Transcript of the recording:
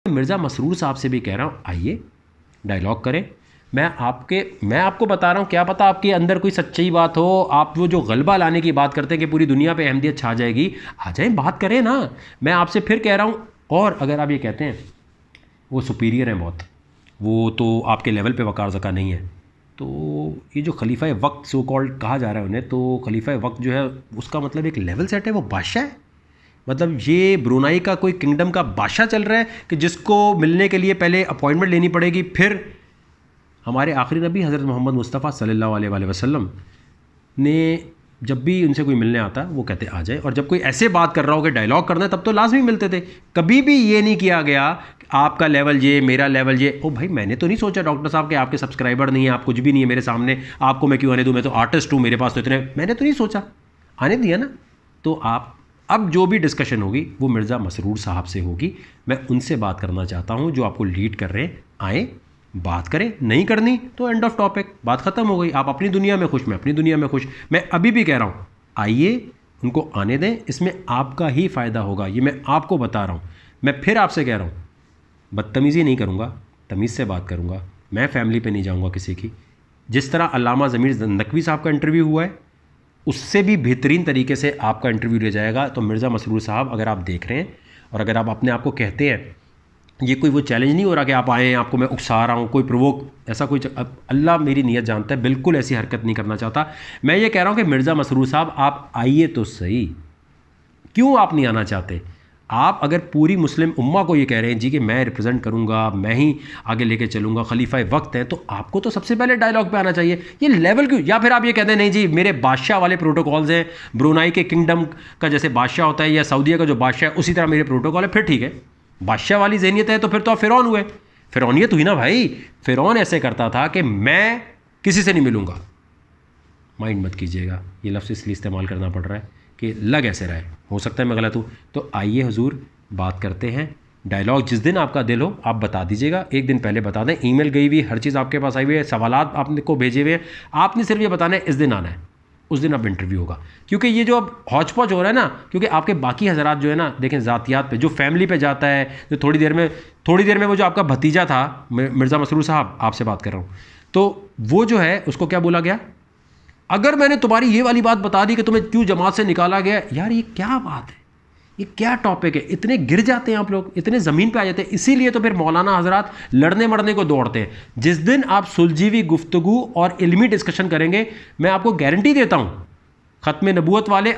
मिर्ज़ा मसरूर साहब से भी कह रहा हूँ, आइए डायलॉग करें। मैं आपको बता रहा हूँ, क्या पता आपके अंदर कोई सच्ची बात हो, आप वो जो गलबा लाने की बात करते हैं कि पूरी दुनिया पे अहमदियत छा जाएगी, आ जाएं बात करें ना। मैं आपसे फिर कह रहा हूँ, और अगर आप ये कहते हैं वो सुपीरियर हैं बहुत, वो तो आपके लेवल पे वक़ार ज़का नहीं है, तो ये जो खलीफा वक्त सो कॉल्ड कहा जा रहा है उन्हें, तो खलीफा वक्त जो है उसका मतलब एक लेवल सेट है, वो बादशाह है। मतलब ये ब्रुनाई का कोई किंगडम का बादशाह चल रहा है कि जिसको मिलने के लिए पहले अपॉइंटमेंट लेनी पड़ेगी। फिर हमारे आखिरी नबी हज़रत मोहम्मद मुस्तफ़ा सल्लल्लाहु अलैहि वसल्लम ने जब भी उनसे कोई मिलने आता वो कहते आ जाए, और जब कोई ऐसे बात कर रहा हो कि डायलॉग करना है तब तो लाजमी मिलते थे। कभी भी ये नहीं किया गया कि आपका लेवल ये, मेरा लेवल ये। ओ भाई, मैंने तो नहीं सोचा डॉक्टर साहब कि आपके सब्सक्राइबर नहीं है, आप कुछ भी नहीं है मेरे सामने, आपको मैं क्यों आने दूँ, मैं तो आर्टिस्ट हूँ, मेरे पास तो इतने, मैंने तो नहीं सोचा, आने दिया ना। तो आप अब जो भी डिस्कशन होगी वो मिर्ज़ा मसरूर साहब से होगी। मैं उनसे बात करना चाहता हूँ जो आपको लीड कर रहे हैं, आएँ बात करें, नहीं करनी तो एंड ऑफ टॉपिक, बात ख़त्म हो गई। आप अपनी दुनिया में खुश, मैं अपनी दुनिया में खुश। मैं अभी भी कह रहा हूँ, आइए उनको आने दें, इसमें आपका ही फ़ायदा होगा, ये मैं आपको बता रहा हूँ। मैं फिर आपसे कह रहा हूँ, बदतमीज़ी नहीं करूँगा, तमीज़ से बात करूँगा, मैं फैमिली पे नहीं जाऊँगा किसी की। जिस तरह अल्लामा ज़मीर नकवी साहब का इंटरव्यू हुआ है, उससे भी बेहतरीन तरीके से आपका इंटरव्यू ले जाएगा। तो मिर्ज़ा मसरूर साहब, अगर आप देख रहे हैं और अगर आप अपने आप को कहते हैं, ये कोई वो चैलेंज नहीं हो रहा कि आप आएँ, आपको मैं उकसा रहा हूँ, कोई प्रोवोक, ऐसा कोई अल्लाह मेरी नीयत जानता है, बिल्कुल ऐसी हरकत नहीं करना चाहता। मैं ये कह रहा हूँ कि मिर्ज़ा मसरूर साहब आप आइए तो सही। क्यों आप नहीं आना चाहते? आप अगर पूरी मुस्लिम उम्मा को ये कह रहे हैं जी कि मैं रिप्रेजेंट करूंगा, मैं ही आगे लेके चलूंगा, खलीफा वक्त है, तो आपको तो सबसे पहले डायलॉग पे आना चाहिए। ये लेवल क्यों? या फिर आप ये कहते हैं नहीं जी मेरे बादशाह वाले प्रोटोकॉल्स हैं, ब्रुनाई के किंगडम का जैसे बादशाह होता है या सऊदीया का जो बादशाह है उसी तरह मेरे प्रोटोकॉल है, फिर ठीक है। बादशाह वाली ज़हनियत है तो फिर तो आप फ़िरौन हुए। फ़िरौनियत हुई ना भाई। फ़िरौन ऐसे करता था कि मैं किसी से नहीं मिलूंगा। माइंड मत कीजिएगा, ये लफ्ज़ इसलिए इस्तेमाल करना पड़ रहा है कि लग ऐसे रहा है, हो सकता है मैं गलत हूँ। तो आइए हुजूर बात करते हैं। डायलॉग जिस दिन आपका दिल हो आप बता दीजिएगा, एक दिन पहले बता दें। ईमेल गई हुई, हर चीज़ आपके पास आई हुई है, सवालात आपने को भेजे हुए हैं, आपने सिर्फ ये बताना है इस दिन आना है, उस दिन अब इंटरव्यू होगा। क्योंकि ये जो अब हौच पौच हो रहा है ना, क्योंकि आपके बाकी हज़रात जो है ना, देखें ज़ातियात पे, जो फैमिली पे जाता है, जो थोड़ी देर में वो जो आपका भतीजा था मिर्ज़ा मसरूर साहब, आपसे बात कर रहा हूँ, तो वो जो है उसको क्या बोला गया, अगर मैंने तुम्हारी ये वाली बात बता दी कि तुम्हें क्यों जमात से निकाला गया, यार ये क्या बात है, ये क्या टॉपिक है? इतने गिर जाते हैं आप लोग, इतने ज़मीन पे आ जाते हैं। इसीलिए तो फिर मौलाना हजरात लड़ने मरने को दौड़ते हैं। जिस दिन आप सुलझी हुई गुफ्तगू और इल्मी डिस्कशन करेंगे, मैं आपको गारंटी देता हूँ, ख़त्म नबूवत वाले